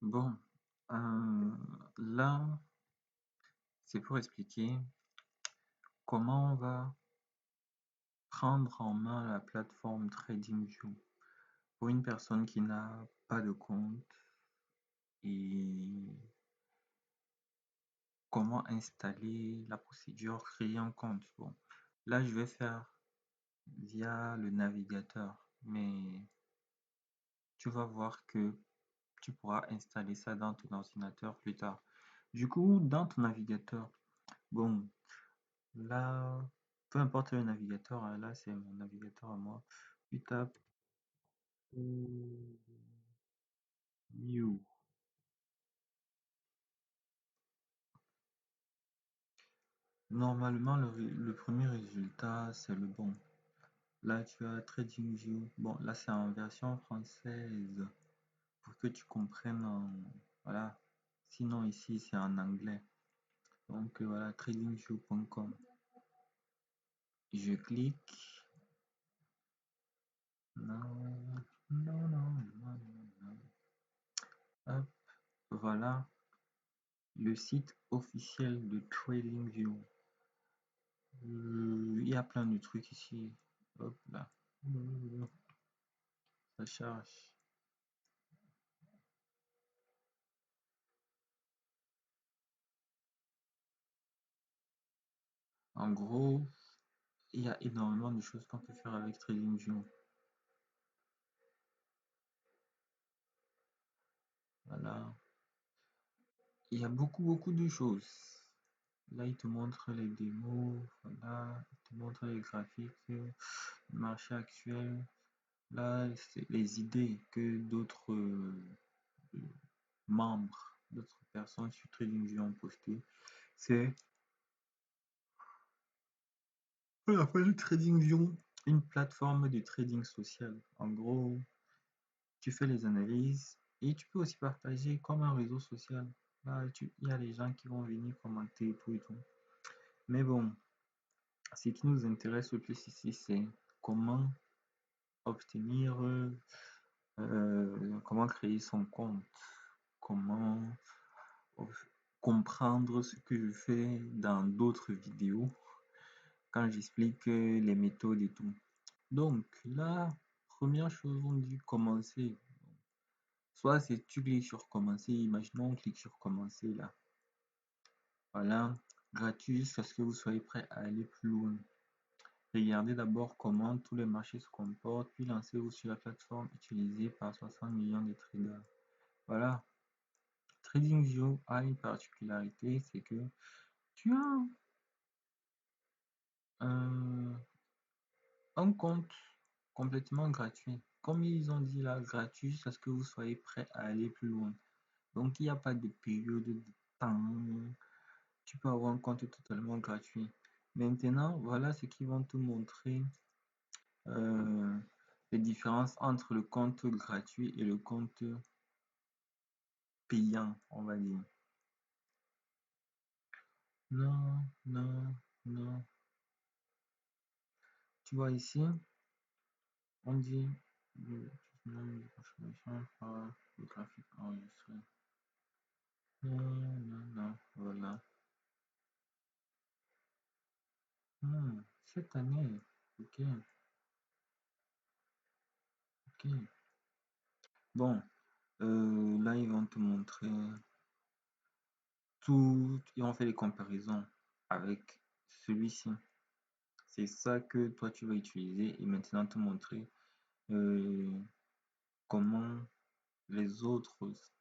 Bon, là, c'est pour expliquer comment on va prendre en main la plateforme TradingView pour une personne qui n'a pas de compte et comment installer la procédure créer un compte. Bon, là, je vais faire via le navigateur, mais tu vas voir que tu pourras installer ça dans ton ordinateur plus tard. Du coup, dans ton navigateur, bon, là, peu importe le navigateur, hein, là c'est mon navigateur à moi. Tu tapes New. Normalement, le premier résultat, c'est le bon. Là, tu as TradingView. Bon, là, c'est en version française pour que tu comprennes. Voilà. Sinon, ici, c'est en anglais. Donc, voilà, tradingview.com. Je clique. Non, non, non, non, non, non. Hop, voilà le site officiel de TradingView. Il y a plein de trucs ici. Hop là. Ça charge. En gros, il y a énormément de choses qu'on peut faire avec TradingView. Voilà. Il y a beaucoup de choses. Là, il te montre les démos. Voilà. Il te montre les graphiques, le marché actuel. Là, c'est les idées que d'autres membres, d'autres personnes sur TradingView ont postées. C'est on appelle TradingView une plateforme de trading social. En gros, tu fais les analyses et tu peux aussi partager comme un réseau social. Là, il y a les gens qui vont venir commenter et tout et tout. Mais bon, ce qui nous intéresse le plus ici, c'est comment obtenir, comment créer son compte, comment comprendre ce que je fais dans d'autres vidéos quand j'explique les méthodes et tout. Donc, la première chose, on dit commencer. Soit c'est tu cliques sur commencer, imaginons on clique sur commencer là. Voilà, gratuit jusqu'à ce que vous soyez prêt à aller plus loin. Regardez d'abord comment tous les marchés se comportent, puis lancez-vous sur la plateforme utilisée par 60 millions de traders. Voilà, TradingView a une particularité, c'est que tu as un, un compte complètement gratuit. Comme ils ont dit là, gratuit jusqu'à ce que vous soyez prêt à aller plus loin. Donc, il n'y a pas de période de temps. Tu peux avoir un compte totalement gratuit. Maintenant, voilà ce qu'ils vont te montrer. euh, les différences entre le compte gratuit et le compte payant, on va dire. Non, non, non. Tu vois ici, on dit le confirmation par le graphique enregistré. Non, non, non, voilà. Cette année, ok, ok. Bon, là, ils vont te montrer tout, ils ont fait les comparaisons avec celui-ci. C'est ça que toi, tu vas utiliser et maintenant te montrer euh, comment les autres,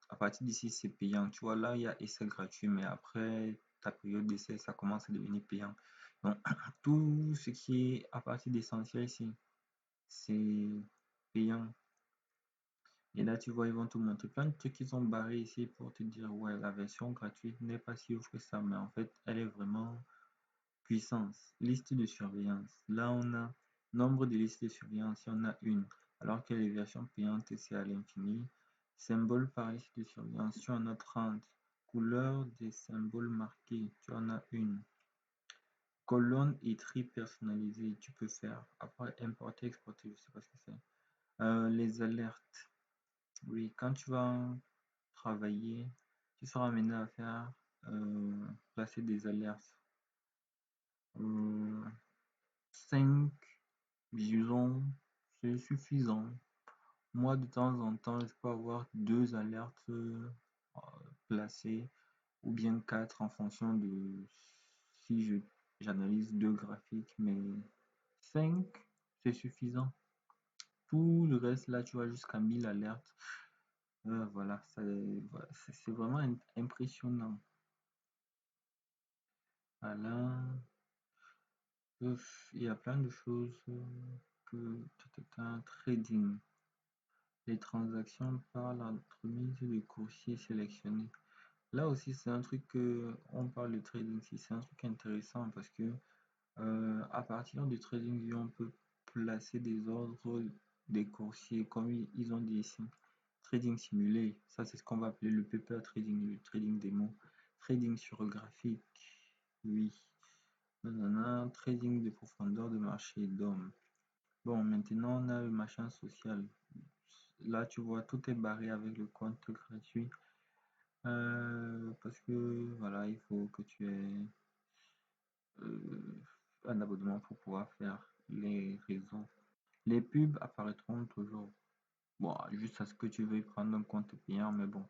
à partir d'ici, c'est payant. Tu vois, là, il y a essai gratuit, mais après ta période d'essai, ça commence à devenir payant. Donc, tout ce qui est à partir d'essentiel ici, c'est payant. Et là, tu vois, ils vont te montrer plein de trucs qu'ils ont barrés ici pour te dire, ouais, la version gratuite n'est pas si ouf que ça, mais en fait, elle est vraiment puissance. Liste de surveillance. Là, on a nombre de listes de surveillance, il y en a une, alors que les versions payantes, c'est à l'infini. Symbole par liste de surveillance, tu en as 30. Couleur des symboles marqués, tu en as une. Colonne et tri personnalisé, tu peux faire. Après, importer, exporter, je sais pas ce que c'est. Les alertes. Oui, quand tu vas travailler, tu seras amené à faire placer des alertes. 5, disons, c'est suffisant. Moi, de temps en temps, je peux avoir 2 alertes placées ou bien 4 en fonction de si j'analyse 2 graphiques, mais 5, c'est suffisant. Tout le reste, là, tu vois, jusqu'à 1000 alertes. Voilà, voilà, c'est vraiment impressionnant. Voilà. Il y a plein de choses que trading. Les transactions par l'entremise de coursiers sélectionnés. Là aussi, c'est un truc que on parle de trading, c'est un truc intéressant parce que à partir du TradingView, on peut placer des ordres des coursiers comme ils ont dit ici. Trading simulé, ça c'est ce qu'on va appeler le paper trading, le trading démo. Trading sur graphique, oui. Trading de profondeur de marché d'hommes. Bon, maintenant on a le machin social. Là, tu vois, tout est barré avec le compte gratuit. Parce que voilà, il faut que tu aies un abonnement pour pouvoir faire les réseaux. Les pubs apparaîtront toujours. Bon, juste à ce que tu veuilles prendre un compte payant, mais bon,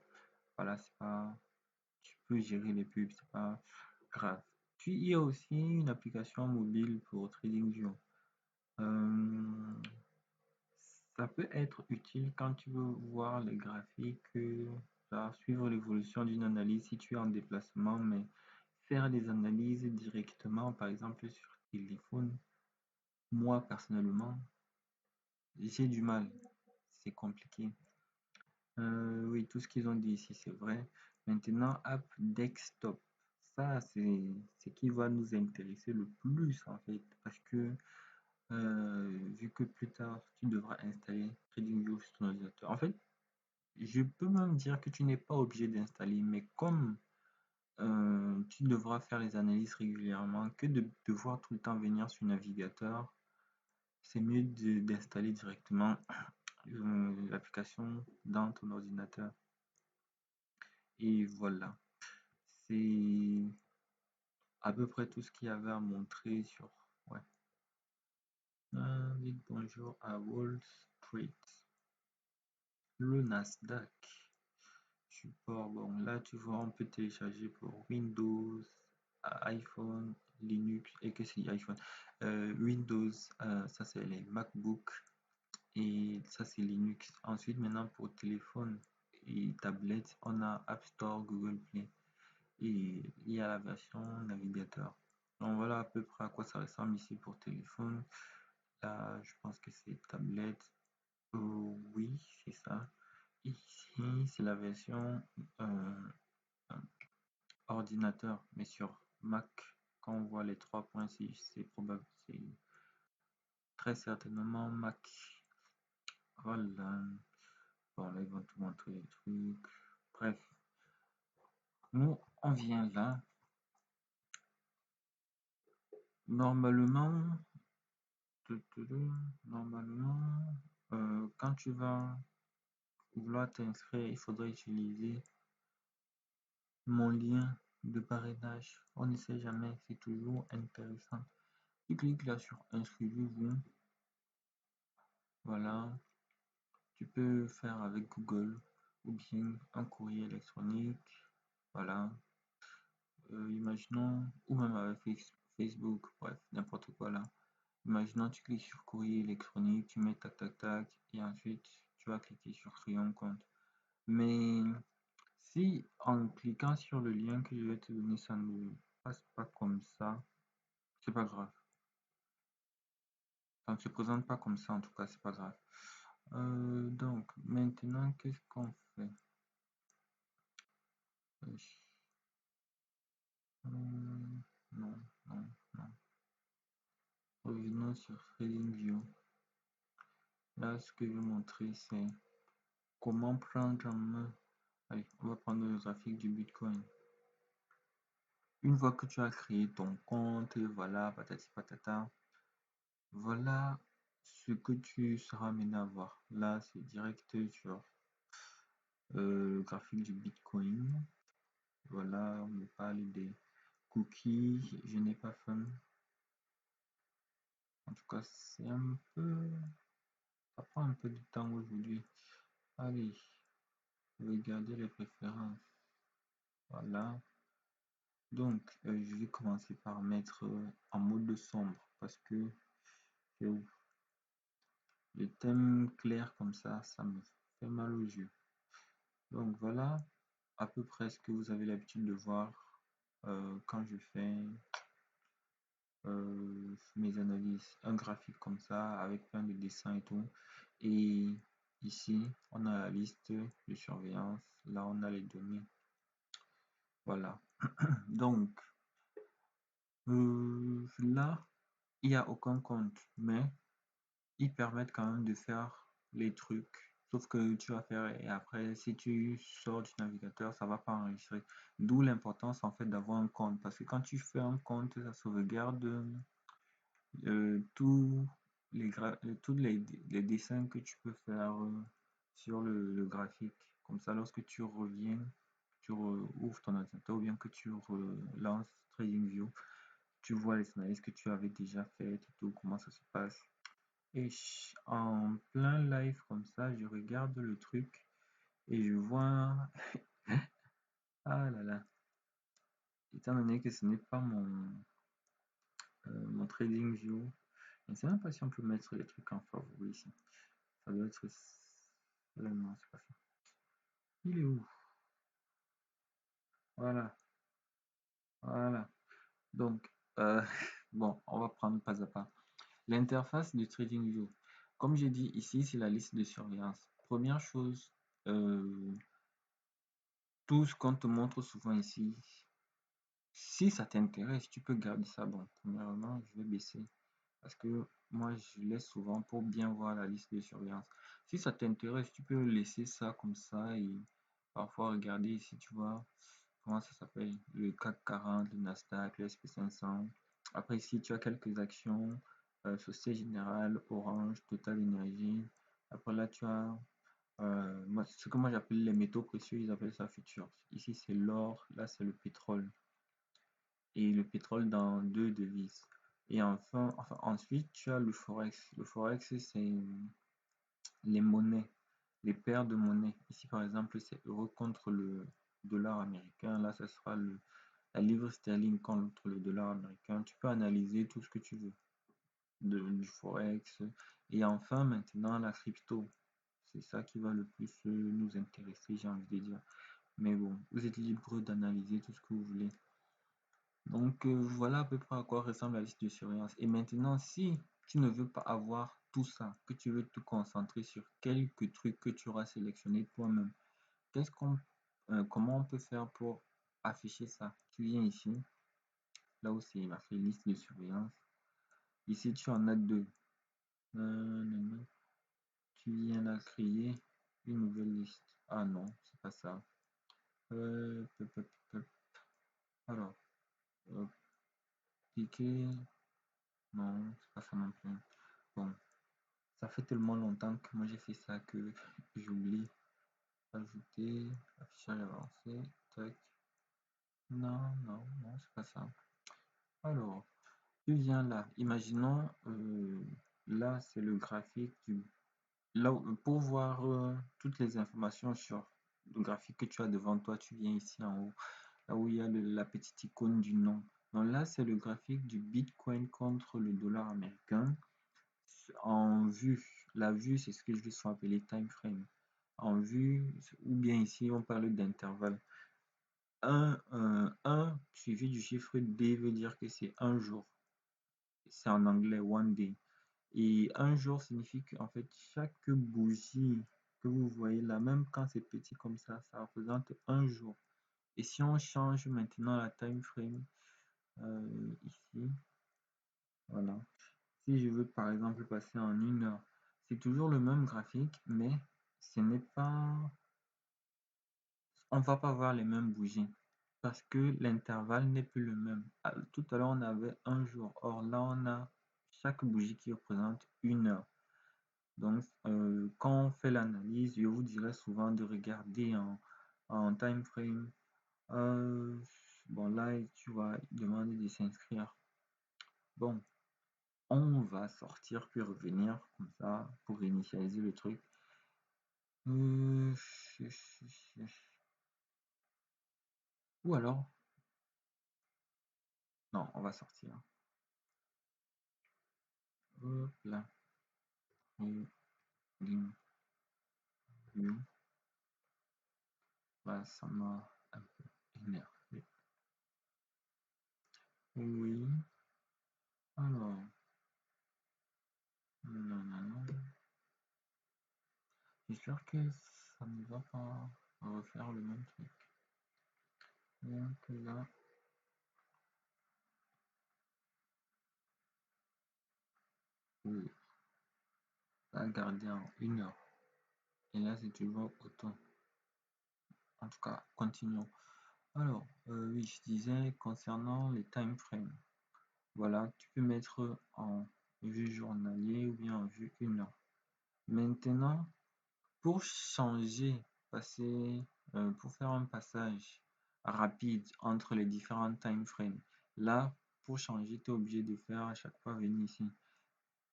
voilà, c'est pas. Tu peux gérer les pubs, c'est pas grave. Puis il y a aussi une application mobile pour TradingView. Ça peut être utile quand tu veux voir les graphiques, suivre l'évolution d'une analyse si tu es en déplacement, mais faire des analyses directement, par exemple sur téléphone, moi personnellement, j'ai du mal, c'est compliqué. Oui, tout ce qu'ils ont dit ici, c'est vrai. Maintenant, app desktop. Ça, c'est ce qui va nous intéresser le plus en fait, parce que vu que plus tard, tu devras installer TradingView sur ton ordinateur. En fait, je peux même dire que tu n'es pas obligé d'installer, mais comme tu devras faire les analyses régulièrement, que de devoir tout le temps venir sur le navigateur, c'est mieux d'installer directement l'application dans ton ordinateur. Et voilà, c'est à peu près tout ce qu'il y avait à montrer sur. Ouais. Dites bonjour à Wall Street. Le Nasdaq. Support, bon là tu vois on peut télécharger pour Windows, iPhone, Linux et que c'est iPhone. Windows, ça c'est les MacBook et ça c'est Linux. Ensuite maintenant pour téléphone et tablette, on a App Store, Google Play et il y a la version navigateur. Donc voilà à peu près à quoi ça ressemble ici pour téléphone. Là je pense que c'est tablette. Oui, c'est ça. Ici, c'est la version ordinateur, mais sur Mac, quand on voit les 3 points, c'est probable, c'est très certainement Mac. Voilà. Bon, là, ils vont tout montrer les trucs. Bref, nous, on vient là. Normalement, normalement, quand tu vas vouloir t'inscrire, il faudrait utiliser mon lien de parrainage. On ne sait jamais, c'est toujours intéressant. Tu cliques là sur inscrivez-vous. Voilà. Tu peux faire avec Google ou bien un courrier électronique. Voilà. Imaginons, ou même avec Facebook, bref, n'importe quoi là. Imaginons, tu cliques sur courrier électronique, tu mets tac tac tac, et ensuite tu vas cliquer sur créer un compte. Mais si en cliquant sur le lien que je vais te donner, ça ne passe pas comme ça, c'est pas grave. Ça ne se présente pas comme ça, en tout cas, c'est pas grave. Donc, maintenant, qu'est-ce qu'on fait? Non, non, non. Revenons sur TradingView. Là, ce que je vais montrer, c'est comment prendre en main. Allez, on va prendre le graphique du Bitcoin. Une fois que tu as créé ton compte, voilà, patati patata, voilà ce que tu seras amené à voir. Là, c'est direct sur graphique du Bitcoin. Voilà, on me parle des cookies, je n'ai pas faim. En tout cas, c'est un peu... Ça prend un peu de temps aujourd'hui. Allez, regardez les préférences. Voilà. Donc, je vais commencer par mettre en mode sombre parce que les thèmes clairs comme ça me fait mal aux yeux. Donc voilà à peu près ce que vous avez l'habitude de voir quand je fais mes analyses. Un graphique comme ça avec plein de dessins et tout. Et ici, on a la liste de surveillance. Là, on a les données. Voilà. Donc, là, il n'y a aucun compte, mais ils permettent quand même de faire les trucs. Sauf que tu vas faire et après, si tu sors du navigateur, ça va pas enregistrer. D'où l'importance en fait d'avoir un compte. Parce que quand tu fais un compte, ça sauvegarde tous les dessins que tu peux faire sur le graphique. Comme ça, lorsque tu reviens, tu ouvres ton ordinateur ou bien que tu relances TradingView, tu vois les analyses que tu avais déjà faites et tout, comment ça se passe. Et en plein live comme ça, je regarde le truc et je vois... Ah là là. Étant donné que ce n'est pas mon TradingView, je ne sais même pas si on peut mettre les trucs en favori ici. Ça doit être... Non, c'est pas ça. Il est où? Voilà. Voilà. Donc, bon, on va prendre pas à pas. L'interface de TradingView. Comme j'ai dit ici, c'est la liste de surveillance. Première chose, tout ce qu'on te montre souvent ici, si ça t'intéresse, tu peux garder ça. Bon, premièrement, je vais baisser parce que moi, je laisse souvent pour bien voir la liste de surveillance. Si ça t'intéresse, tu peux laisser ça comme ça et parfois regarder ici, tu vois, comment ça s'appelle, le CAC 40, le Nasdaq, le SP 500. Après ici, tu as quelques actions, Société Générale, Orange, Total Energy. Après là, tu as ce que moi j'appelle les métaux précieux, ils appellent ça futurs. Ici, c'est l'or, là, c'est le pétrole. Et le pétrole dans deux devises. Et enfin, ensuite, tu as le forex. Le forex, c'est les monnaies, les paires de monnaies. Ici, par exemple, c'est euro contre le dollar américain. Là, ce sera la livre sterling contre le dollar américain. Tu peux analyser tout ce que tu veux du forex. Et enfin, maintenant, la crypto. C'est ça qui va le plus nous intéresser, j'ai envie de dire. Mais bon, vous êtes libre d'analyser tout ce que vous voulez. Donc voilà à peu près à quoi ressemble la liste de surveillance. Et maintenant, si tu ne veux pas avoir tout ça, que tu veux te concentrer sur quelques trucs que tu auras sélectionnés toi-même, comment on peut faire pour afficher ça? Tu viens ici, là où c'est marqué liste de surveillance. Ici, tu en as deux. Tu viens là créer une nouvelle liste. Ah non, c'est pas ça. Alors, cliquer. Non, c'est pas ça non plus. Bon, ça fait tellement longtemps que moi j'ai fait ça que j'oublie. Ajouter, affichage avancé, tac. Non, non, non, c'est pas ça. Alors, tu viens là. Imaginons, là c'est le graphique du... Là, pour voir toutes les informations sur le graphique que tu as devant toi, tu viens ici en haut, là où il y a la petite icône du nom. Donc là, c'est le graphique du Bitcoin contre le dollar américain. En vue, la vue, c'est ce que je vais souvent appeler time frame. En vue, ou bien ici, on parle d'intervalle. 1 suivi du chiffre D veut dire que c'est un jour. C'est en anglais one day. Et un jour signifie qu'en fait, chaque bougie que vous voyez là, même quand c'est petit comme ça représente un jour. Et si on change maintenant la time frame, ici, voilà. Si je veux par exemple passer en 1 heure, c'est toujours le même graphique, mais ce n'est pas, on va pas voir les mêmes bougies parce que l'intervalle n'est plus le même. Tout à l'heure, on avait un jour. Or là, on a chaque bougie qui représente 1 heure. Donc, quand on fait l'analyse, je vous dirais souvent de regarder en time frame. Bon, là, tu vas demander de s'inscrire. Bon, on va sortir puis revenir comme ça pour initialiser le truc. Ou alors, non, on va sortir. Hop là. Bah, ça m'a un peu énervé. Oui. Alors. Non. J'espère que ça ne va pas refaire le même truc. Donc là. Oui. Ça a gardé en 1 heure. Et là, c'est toujours autant. En tout cas, continuons. Alors, oui, je disais concernant les time frames. Voilà, tu peux mettre en vue journalier ou bien en vue 1 heure. Maintenant, pour changer, pour faire un passage rapide entre les différents time frames, là, pour changer, tu es obligé de faire à chaque fois venir ici.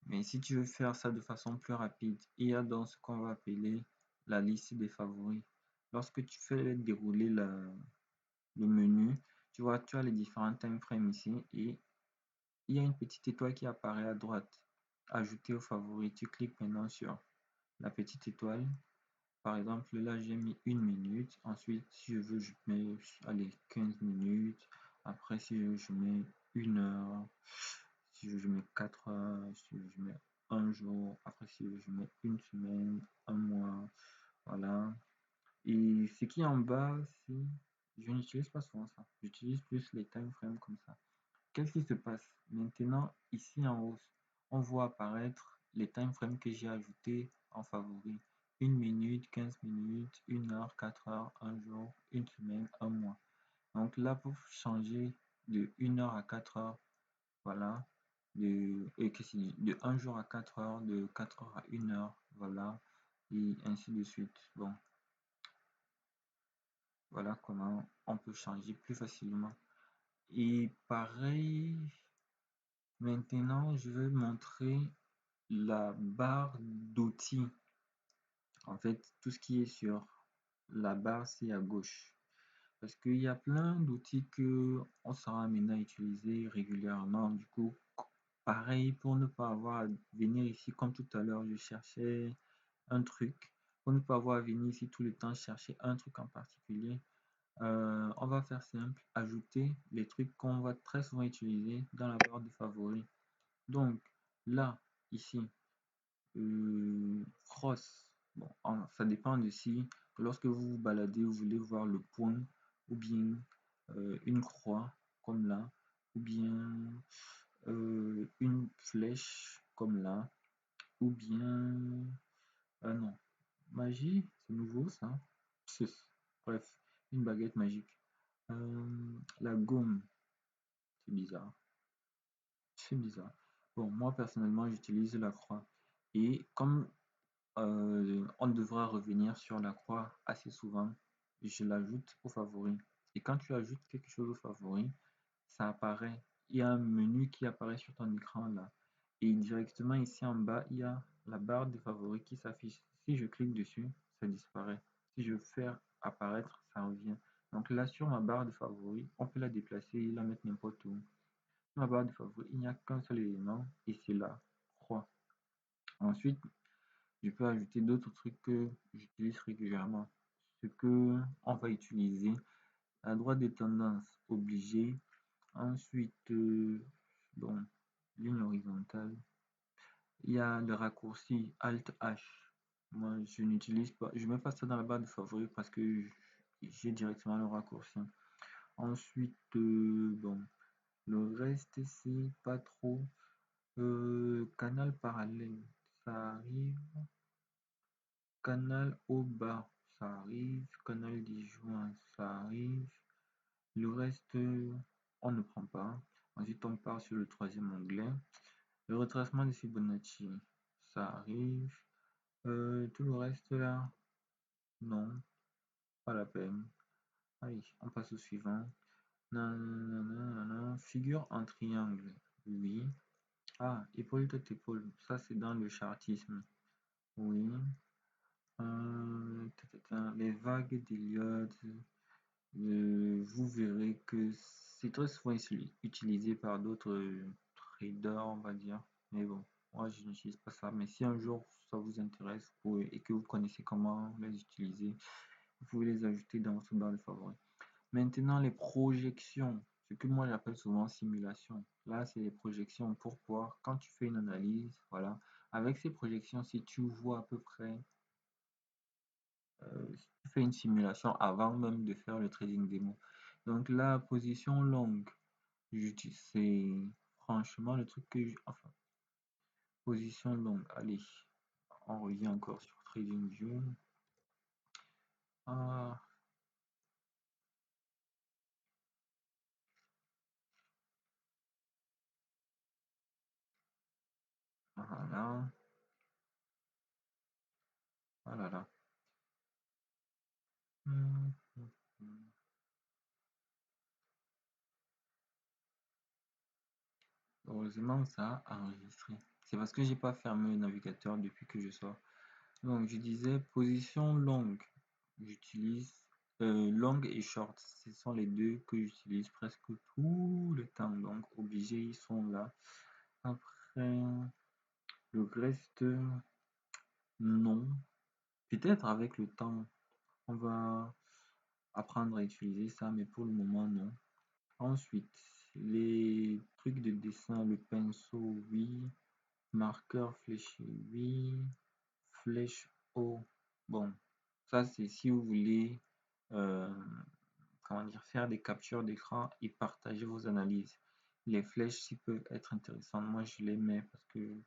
Mais si tu veux faire ça de façon plus rapide, il y a donc ce qu'on va appeler la liste des favoris. Lorsque tu fais dérouler le menu, tu vois, tu as les différents time frames ici et il y a une petite étoile qui apparaît à droite. Ajouter aux favoris. Tu cliques maintenant sur la petite étoile. Par exemple, là, j'ai mis 1 minute. Ensuite, si je veux, je mets, allez, 15 minutes. Après, si je veux, je mets 1 heure. Si je veux, je mets 4 heures. Si je veux, je mets un jour. Après, si je veux, je mets une semaine, un mois. Voilà. Et ce qui est en bas, c'est... Je n'utilise pas souvent ça. J'utilise plus les time frames comme ça. Qu'est-ce qui se passe? Maintenant, ici en haut, on voit apparaître les time frames que j'ai ajoutés en favori. 1 minute, 15 minutes, 1 heure, 4 heures, un jour, une semaine, un mois. Donc là, pour changer de 1 heure à 4 heures, voilà, de 1 jour à 4 heures, de 4 heures à 1 heure, voilà, et ainsi de suite. Bon, voilà comment on peut changer plus facilement. Et pareil, maintenant, je vais montrer la barre d'outils. En fait, tout ce qui est sur la barre, c'est à gauche. Parce qu'il y a plein d'outils que on sera amené à utiliser régulièrement. Du coup, pareil, pour ne pas avoir à venir ici, comme tout à l'heure, je cherchais un truc. Pour ne pas avoir à venir ici tout le temps chercher un truc en particulier, on va faire simple, ajouter les trucs qu'on va très souvent utiliser dans la barre de favoris. Donc, là, ici, cross. Bon, ça dépend de si lorsque vous vous baladez, vous voulez voir le point ou bien une croix comme là, ou bien une flèche comme là, ou bien non, magie, c'est nouveau ça. Bref, une baguette magique. La gomme, c'est bizarre. C'est bizarre. Bon, moi personnellement, j'utilise la croix. Et comme on devra revenir sur la croix assez souvent. Je l'ajoute au favori. Et quand tu ajoutes quelque chose au favori, ça apparaît. Il y a un menu qui apparaît sur ton écran là. Et directement ici en bas, il y a la barre de favoris qui s'affiche. Si je clique dessus, ça disparaît. Si je fais apparaître, ça revient. Donc là, sur ma barre de favoris, on peut la déplacer et la mettre n'importe où. Sur ma barre de favoris, il n'y a qu'un seul élément et c'est la croix. Ensuite, je peux ajouter d'autres trucs que j'utilise régulièrement. Ce que on va utiliser, la droite des tendances obligée. Ensuite, bon, ligne horizontale. Il y a le raccourci Alt H. Moi, je n'utilise pas, je mets pas ça dans la barre de favoris parce que j'ai directement le raccourci. Ensuite, bon, le reste, c'est pas trop. Canal parallèle, ça arrive. Canal au bas, ça arrive. Canal disjoint, ça arrive. Le reste, on ne prend pas. Ensuite, on part sur le troisième onglet. Le retracement de Fibonacci, ça arrive. Tout le reste là, non. pas la peine. Allez, on passe au suivant. Nanana, figure en triangle, oui. Ah, épaule tête épaule, ça c'est dans le chartisme, oui. Les vagues d'Eliott, vous verrez que c'est très souvent utilisé par d'autres traders, on va dire. Mais bon, moi je n'utilise pas ça. Mais si un jour ça vous intéresse et que vous connaissez comment les utiliser, vous pouvez les ajouter dans votre barre de favoris. Maintenant, les projections, ce que moi j'appelle souvent simulation. Là, c'est les projections pour pouvoir, quand tu fais une analyse, voilà, avec ces projections, si tu vois à peu près, si tu fais une simulation avant même de faire le trading démo. Donc la position longue, c'est franchement le truc que enfin, position longue, allez, on revient encore sur TradingView. Ah, voilà, voilà là. Hum, hum, hum. Heureusement, ça a enregistré. C'est parce que j'ai pas fermé le navigateur depuis que je sors. Donc, je disais position longue. J'utilise longue et short. Ce sont les deux que j'utilise presque tout le temps. Donc, obligé, ils sont là. Après, le reste, non. Peut-être avec le temps, on va apprendre à utiliser ça, mais pour le moment, non. Ensuite, les trucs de dessin, le pinceau, oui. Marqueur fléché, oui. Flèche haut. Bon, ça c'est si vous voulez euh, comment dire, faire des captures d'écran et partager vos analyses. Les flèches s'y peuvent être intéressantes. Moi, je les mets parce que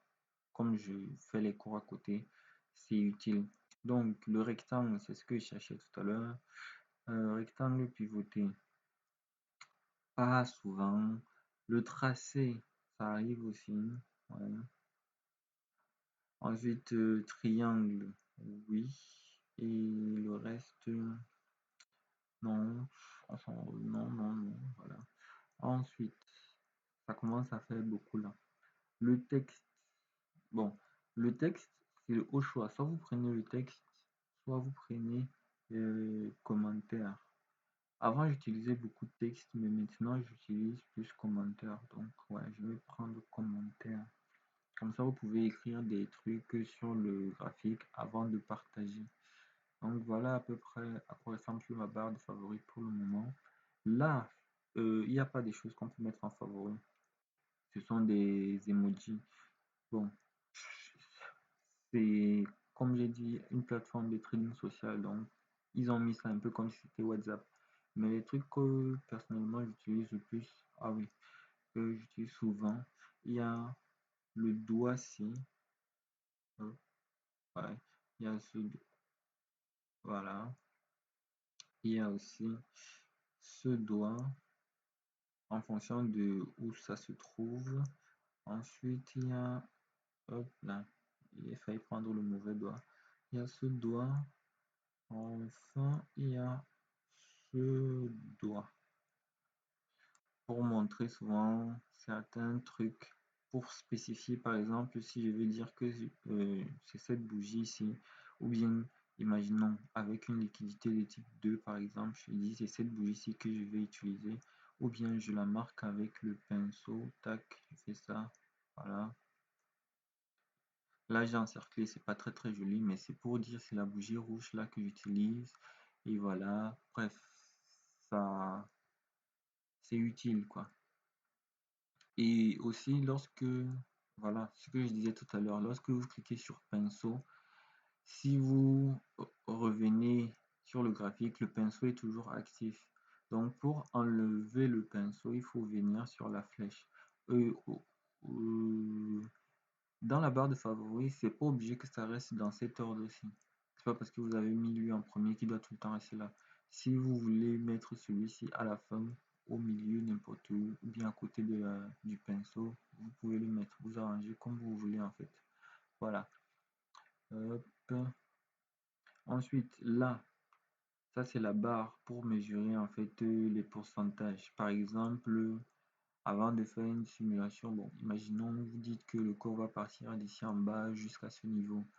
comme je fais les cours à côté, c'est utile. Donc, le rectangle, c'est ce que je cherchais tout à l'heure. Rectangle pivoté, pas souvent. Le tracé, ça arrive aussi. Ouais. Ensuite, triangle, oui. Et le reste, non. Enfin, non, non, non. Voilà. Ensuite, ça commence à faire beaucoup là. Le texte, bon, le texte, c'est au choix. Soit vous prenez le texte, soit vous prenez commentaire. Avant, j'utilisais beaucoup de texte, mais maintenant, j'utilise plus commentaire. Donc, ouais, je vais prendre commentaire. Comme ça, vous pouvez écrire des trucs sur le graphique avant de partager. Donc, voilà à peu près à quoi ressemble ma barre de favoris pour le moment. Là, il n'y a pas des choses qu'on peut mettre en favori. Ce sont des emojis. Bon, c'est comme j'ai dit, une plateforme de trading social. Donc, ils ont mis ça un peu comme si c'était WhatsApp. Mais les trucs que personnellement j'utilise le plus, ah oui, que j'utilise souvent, il y a le doigt-ci. Ouais, il y a ce, voilà. Il y a aussi ce doigt en fonction de où ça se trouve. Ensuite, il y a, hop là, il a failli prendre le mauvais doigt. Il y a ce doigt. Enfin, il y a ce doigt pour montrer souvent certains trucs, pour spécifier par exemple si je veux dire que c'est cette bougie ici, ou bien imaginons avec une liquidité de type 2 par exemple, je dis c'est cette bougie ici que je vais utiliser, ou bien je la marque avec le pinceau, tac, je fais ça, voilà. Là j'ai encerclé, c'est pas très très joli, mais c'est pour dire c'est la bougie rouge là que j'utilise, et voilà, bref, ça c'est utile quoi. Et aussi lorsque, voilà, ce que je disais tout à l'heure, lorsque vous cliquez sur pinceau, si vous revenez sur le graphique, le pinceau est toujours actif. Donc pour enlever le pinceau, il faut venir sur la flèche. Euh, dans la barre de favoris, c'est pas obligé que ça reste dans cet ordre-ci. C'est pas parce que vous avez mis lui en premier qu'il doit tout le temps rester là. Si vous voulez mettre celui-ci à la fin, au milieu, n'importe où, ou bien à côté du pinceau, vous pouvez le mettre. Vous arrangez comme vous voulez en fait. Voilà. Hop. Ensuite, là, Ça, c'est la barre pour mesurer en fait les pourcentages. Par exemple, avant de faire une simulation, bon, imaginons, vous dites que le cours va partir d'ici en bas jusqu'à ce niveau.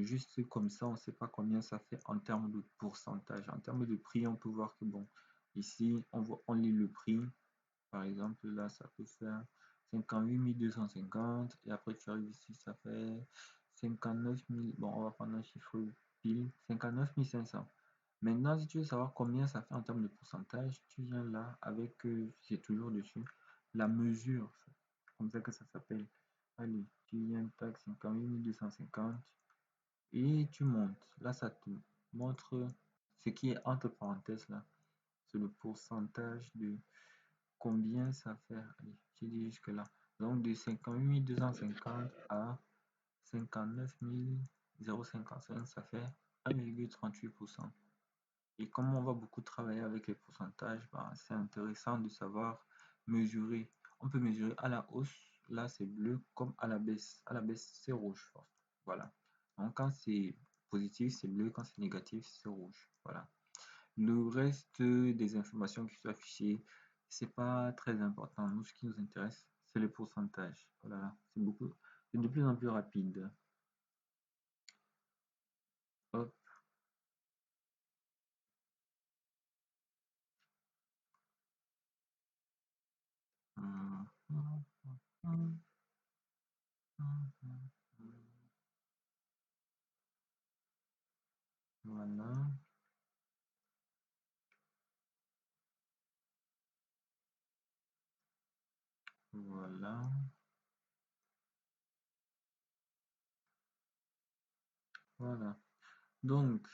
Juste comme ça, on ne sait pas combien ça fait en termes de pourcentage. En termes de prix, on peut voir que bon, ici, on lit le prix. Par exemple, là, ça peut faire 58 250 et après tu arrives ici, ça fait 59 000. Bon, on va prendre un chiffre pile, 59 500. Maintenant, si tu veux savoir combien ça fait en termes de pourcentage, tu viens là avec, c'est toujours dessus, la mesure. C'est comme ça que ça s'appelle. Allez, tu viens, tac, 58 250 et tu montes. Là, ça te montre ce qui est entre parenthèses là. C'est le pourcentage de combien ça fait. Allez, j'ai dit jusque là. Donc de 58 250 à 59 055, ça fait 1,38%. Et comme on va beaucoup travailler avec les pourcentages, ben, c'est intéressant de savoir mesurer. On peut mesurer à la hausse, là c'est bleu, comme à la baisse. À la baisse, c'est rouge. Voilà. Donc quand c'est positif, c'est bleu, quand c'est négatif, c'est rouge. Voilà. Le reste des informations qui sont affichées, c'est pas très important. Nous, ce qui nous intéresse, c'est le pourcentage. Voilà, c'est de plus en plus rapide. Hop. Voilà, voilà, voilà. Donc,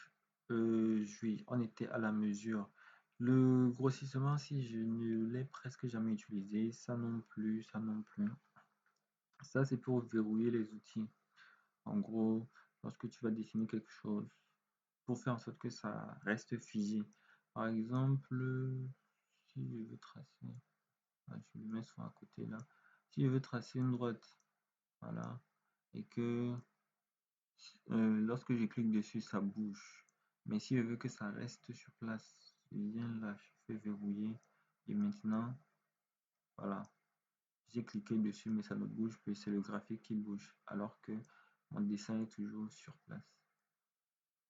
on était à la mesure. Le grossissement, si je ne l'ai presque jamais utilisé, ça non plus, ça non plus. Ça, c'est pour verrouiller les outils. En gros, lorsque tu vas dessiner quelque chose, pour faire en sorte que ça reste figé. Par exemple, si je veux tracer, je le mets sur à côté là. Si je veux tracer une droite, voilà, et que lorsque je clique dessus, ça bouge. Mais si je veux que ça reste sur place, je viens là, je fais verrouiller. Et maintenant, voilà, j'ai cliqué dessus, mais ça ne bouge plus. C'est le graphique qui bouge, alors que mon dessin est toujours sur place.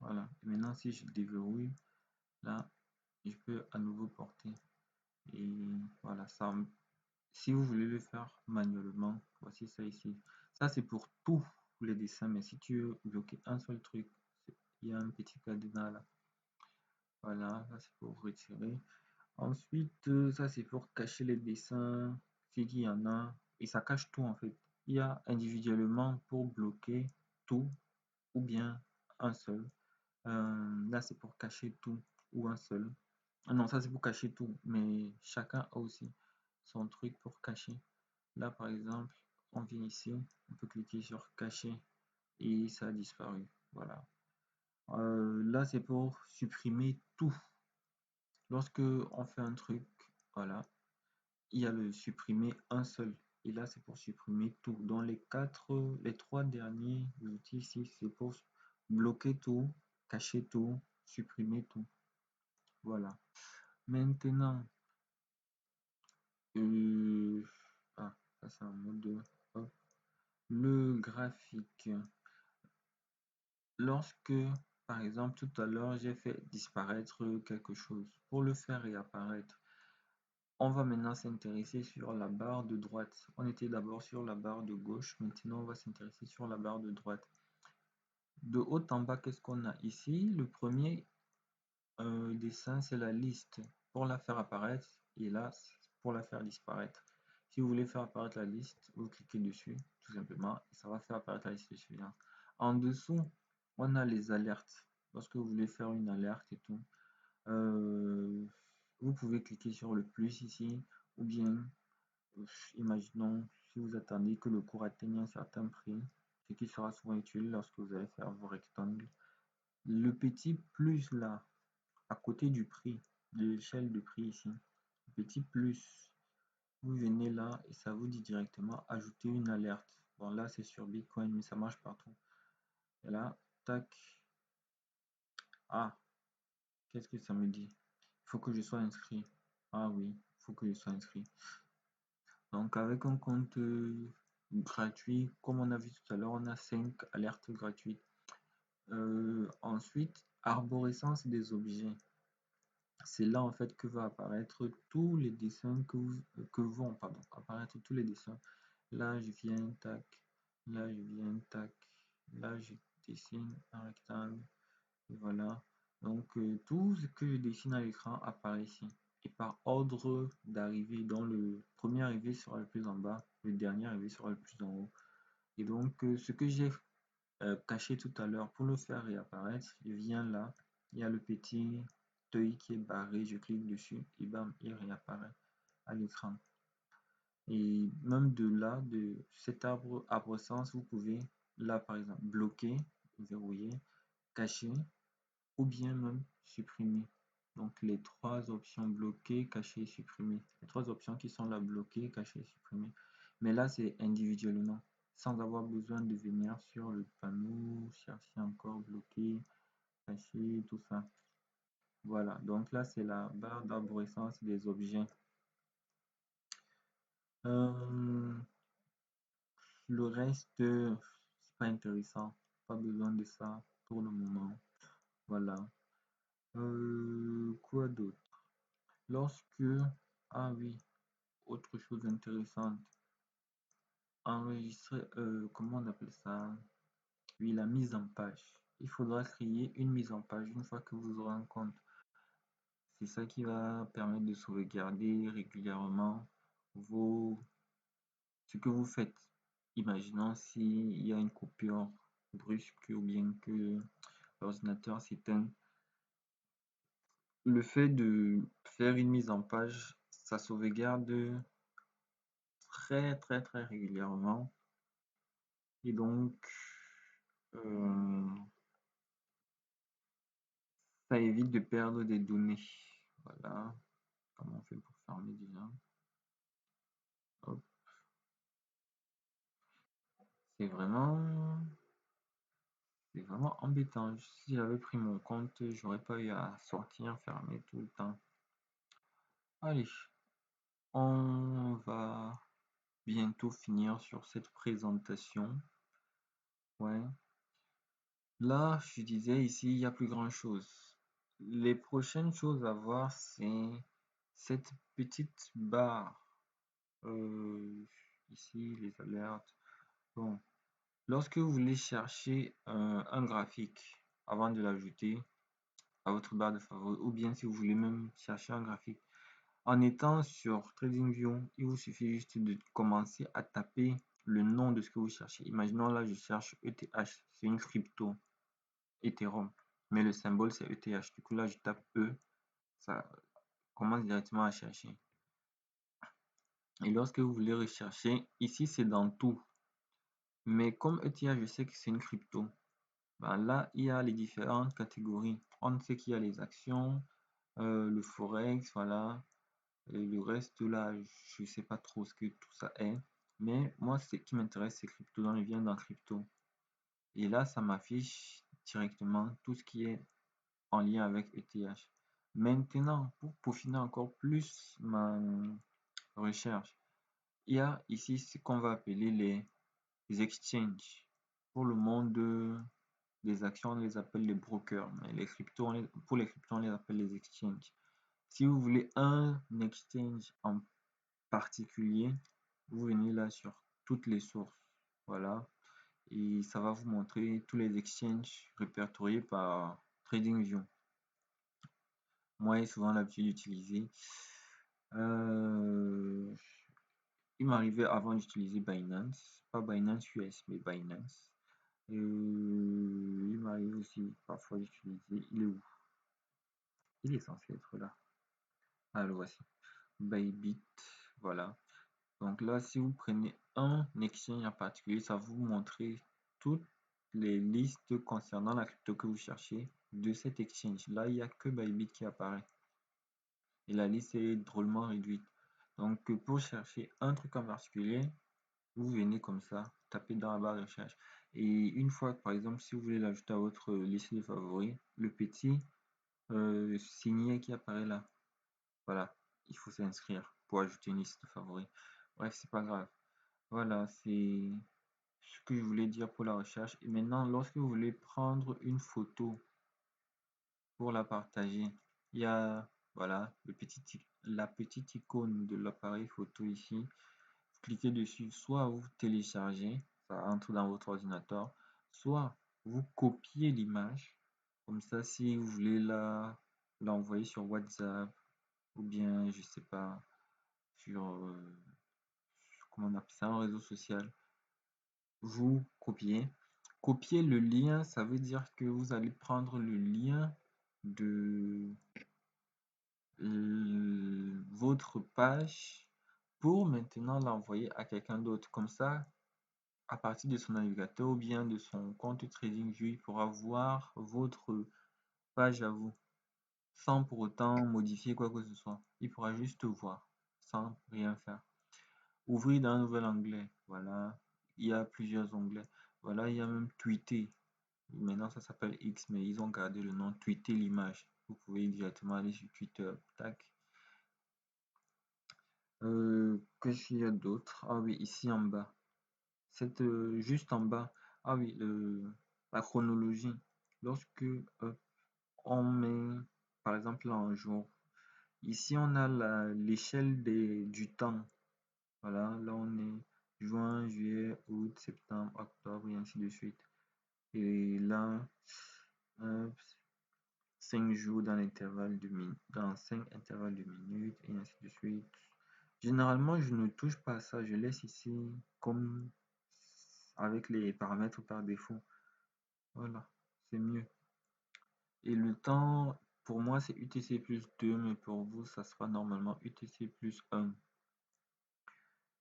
Voilà. Et maintenant, si je déverrouille, là, je peux à nouveau porter. Et voilà, ça. Si vous voulez le faire manuellement, voici ça ici. Ça, c'est pour tous les dessins, mais si tu veux bloquer un seul truc, il y a un petit cadenas là. Voilà, là c'est pour retirer. Ensuite, ça c'est pour cacher les dessins, s'il y en a. Et ça cache tout en fait. Il y a individuellement pour bloquer tout ou bien un seul. Là c'est pour cacher tout ou un seul. Ah non, ça c'est pour cacher tout, mais chacun a aussi son truc pour cacher. Là par exemple, on vient ici, on peut cliquer sur cacher et ça a disparu. Voilà. Là c'est pour supprimer tout. Lorsque on fait un truc, voilà, il y a le supprimer un seul. Et là c'est pour supprimer tout. Dans les trois derniers outils ici, c'est pour bloquer tout, cacher tout, supprimer tout. Voilà. Maintenant, euh, ah, ça c'est un mode. Hop. Le graphique. Lorsque, par exemple, tout à l'heure, j'ai fait disparaître quelque chose. Pour le faire réapparaître, on va maintenant s'intéresser sur la barre de droite. On était d'abord sur la barre de gauche, maintenant on va s'intéresser sur la barre de droite. De haut en bas, qu'est-ce qu'on a ici? Le premier dessin, c'est la liste. Pour la faire apparaître, et là, pour la faire disparaître. Si vous voulez faire apparaître la liste, vous cliquez dessus, tout simplement, et ça va faire apparaître la liste suivante. En dessous, on a les alertes. Lorsque vous voulez faire une alerte et tout, vous pouvez cliquer sur le plus ici, ou bien, imaginons, si vous attendez que le cours atteigne un certain prix, ce qui sera souvent utile lorsque vous allez faire vos rectangles. Le petit plus là, à côté du prix, de l'échelle de prix ici, petit plus, vous venez là et ça vous dit directement ajouter une alerte. Bon là c'est sur Bitcoin mais ça marche partout. Et là, tac. Ah, Qu'est-ce que ça me dit? Il faut que je sois inscrit. Ah oui, il faut que je sois inscrit. Donc avec un compte gratuit, comme on a vu tout à l'heure, on a 5 alertes gratuites. Ensuite, arborescence des objets. C'est là en fait que va apparaître tous les dessins que vont apparaître tous les dessins. Là, je viens, tac. Là, je viens, tac. Là, je dessine un rectangle. Et voilà. Donc, tout ce que je dessine à l'écran apparaît ici. Et par ordre d'arrivée, donc le premier arrivé sera le plus en bas, le dernier arrivé sera le plus en haut. Et donc, ce que j'ai caché tout à l'heure, pour le faire réapparaître, je viens là, il y a le petit œil qui est barré, je clique dessus et bam, il réapparaît à l'écran. Et même de là, de cet arbre-sens, vous pouvez là par exemple bloquer, verrouiller, cacher ou bien même supprimer. Donc les trois options bloquer, cacher, supprimer. Les trois options qui sont là bloquer, cacher, supprimer. Mais là c'est individuellement, sans avoir besoin de venir sur le panneau, chercher encore bloquer, cacher, tout ça. Voilà, donc là c'est la barre d'arborescence des objets. Euh, le reste, c'est pas intéressant. Pas besoin de ça pour le moment. Voilà. Quoi d'autre? Lorsque, ah oui, autre chose intéressante, enregistrer, comment on appelle ça? Oui, la mise en page. Il faudra créer une mise en page une fois que vous aurez un compte. C'est ça qui va permettre de sauvegarder régulièrement vos, ce que vous faites. Imaginons s'il y a une coupure brusque ou bien que l'ordinateur s'éteint. Le fait de faire une mise en page, ça sauvegarde très régulièrement. Et donc, euh, ça évite de perdre des données. Voilà. Comment on fait pour fermer déjà? Hop. C'est vraiment, c'est vraiment embêtant. Si j'avais pris mon compte, j'aurais pas eu à sortir, fermer tout le temps. Allez, on va bientôt finir sur cette présentation. Ouais. Là, je disais ici, il n'y a plus grand-chose. Les prochaines choses à voir, c'est cette petite barre. Euh, Ici, les alertes. Bon, lorsque vous voulez chercher un graphique avant de l'ajouter à votre barre de favoris, ou bien si vous voulez même chercher un graphique, en étant sur TradingView, il vous suffit juste de commencer à taper le nom de ce que vous cherchez. Imaginons là, je cherche ETH, c'est une crypto. Ethereum. Mais le symbole, c'est ETH. Du coup, là, je tape E, ça commence directement à chercher. Et lorsque vous voulez rechercher, ici, c'est dans tout. Mais comme ETH, je sais que c'est une crypto. Ben là, il y a les différentes catégories. On sait qu'il y a les actions, le forex, voilà. Et le reste, là, je ne sais pas trop ce que tout ça est. Mais moi, ce qui m'intéresse, c'est crypto. Donc, je viens dans crypto. Et là, ça m'affiche directement tout ce qui est en lien avec ETH. Maintenant, pour peaufiner encore plus ma recherche, il y a ici ce qu'on va appeler les exchanges. Pour le monde des actions, on les appelle les brokers, mais les cryptos, pour les cryptos, on les appelle les exchanges. Si vous voulez un exchange en particulier, vous venez là sur toutes les sources. Voilà. Et ça va vous montrer tous les exchanges répertoriés par TradingView. Moi, j'ai souvent l'habitude d'utiliser. Euh, il m'arrivait avant d'utiliser Binance, pas Binance US, mais Binance. Il m'arrive aussi parfois d'utiliser. Il est où? Il est censé être là. Ah, le voici. Bybit, voilà. Donc là, si vous prenez un exchange en particulier, ça va vous montrer toutes les listes concernant la crypto que vous cherchez de cet exchange. Là, il n'y a que Bybit qui apparaît. Et la liste est drôlement réduite. Donc pour chercher un truc en particulier, vous venez comme ça, tapez dans la barre de recherche. Et une fois, par exemple, si vous voulez l'ajouter à votre liste de favoris, le petit signé qui apparaît là. Voilà, il faut s'inscrire pour ajouter une liste de favoris. Bref, c'est pas grave. Voilà, c'est ce que je voulais dire pour la recherche. Et maintenant, lorsque vous voulez prendre une photo pour la partager, il y a voilà la petite icône de l'appareil photo ici. Vous cliquez dessus, soit vous téléchargez, ça entre dans votre ordinateur, soit vous copiez l'image. Comme ça, si vous voulez l'envoyer sur WhatsApp ou bien, je sais pas, sur, comment on appelle ça, un réseau social, vous copiez. Copier le lien, ça veut dire que vous allez prendre le lien de votre page pour maintenant l'envoyer à quelqu'un d'autre. Comme ça, à partir de son navigateur ou bien de son compte TradingView, il pourra voir votre page à vous sans pour autant modifier quoi que ce soit. Il pourra juste voir sans rien faire. Ouvrir dans un nouvel onglet. Voilà. Il y a plusieurs onglets. Voilà, il y a même tweeter. Maintenant, ça s'appelle X, mais ils ont gardé le nom tweeter l'image. Vous pouvez directement aller sur Twitter. Tac. Qu'est-ce qu'il y a d'autre? Ah oui, ici en bas. Juste en bas. Ah oui, la chronologie. Lorsque on met, par exemple, un jour. Ici, on a l'échelle du temps. Voilà, là on est juin, juillet, août, septembre, octobre et ainsi de suite. Et là, 5 jours dans dans 5 intervalles de minutes et ainsi de suite. Généralement, je ne touche pas à ça, je laisse ici comme avec les paramètres par défaut. Voilà, c'est mieux. Et le temps, pour moi, c'est UTC plus 2, mais pour vous, ça sera normalement UTC plus 1.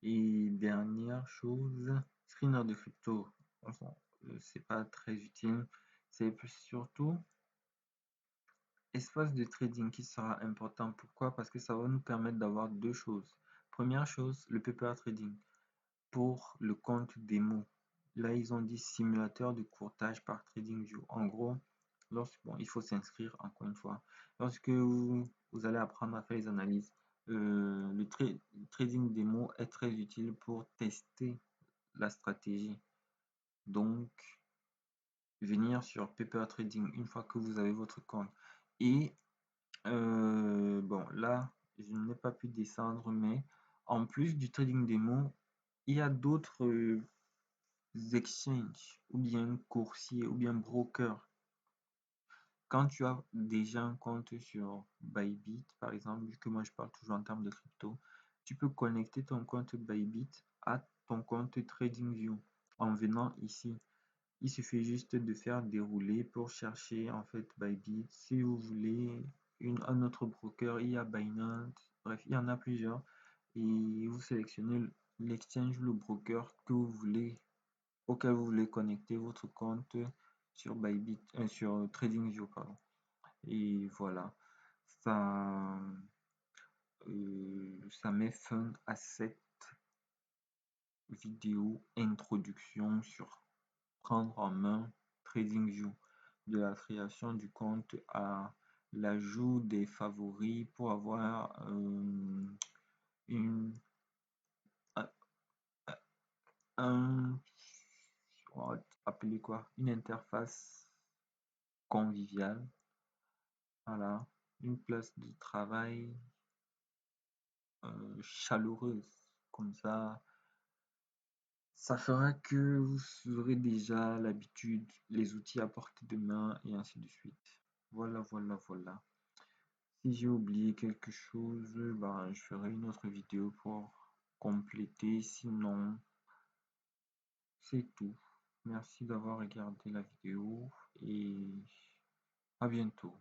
Et dernière chose, screener de crypto. Enfin, c'est pas très utile. C'est surtout espace de trading qui sera important. Pourquoi? Parce que ça va nous permettre d'avoir deux choses. Première chose, le paper trading pour le compte démo. Là, ils ont dit simulateur de courtage par TradingView. En gros, il faut s'inscrire encore une fois. Lorsque vous allez apprendre à faire les analyses, le trading démo est très utile pour tester la stratégie. Donc, venir sur paper trading une fois que vous avez votre compte. Et bon, là, je n'ai pas pu descendre, mais en plus du trading démo, il y a d'autres exchanges ou bien coursiers ou bien brokers. Quand tu as déjà un compte sur Bybit, par exemple, vu que moi je parle toujours en termes de crypto, tu peux connecter ton compte Bybit à ton compte TradingView en venant ici. Il suffit juste de faire dérouler pour chercher en fait Bybit. Si vous voulez un autre broker, il y a Binance, bref, il y en a plusieurs. Et vous sélectionnez l'exchange ou le broker que vous voulez, auquel vous voulez connecter votre compte sur Bybit, sur TradingView, pardon. Et voilà, ça, ça met fin à cette vidéo introduction sur prendre en main TradingView, de la création du compte à l'ajout des favoris pour avoir une un on va appeler quoi, une interface conviviale, voilà, une place de travail chaleureuse, comme ça fera que vous aurez déjà l'habitude, les outils à portée de main et ainsi de suite. Voilà, voilà, voilà. Si j'ai oublié quelque chose, ben, je ferai une autre vidéo pour compléter. Sinon, c'est tout. Merci d'avoir regardé la vidéo et à bientôt.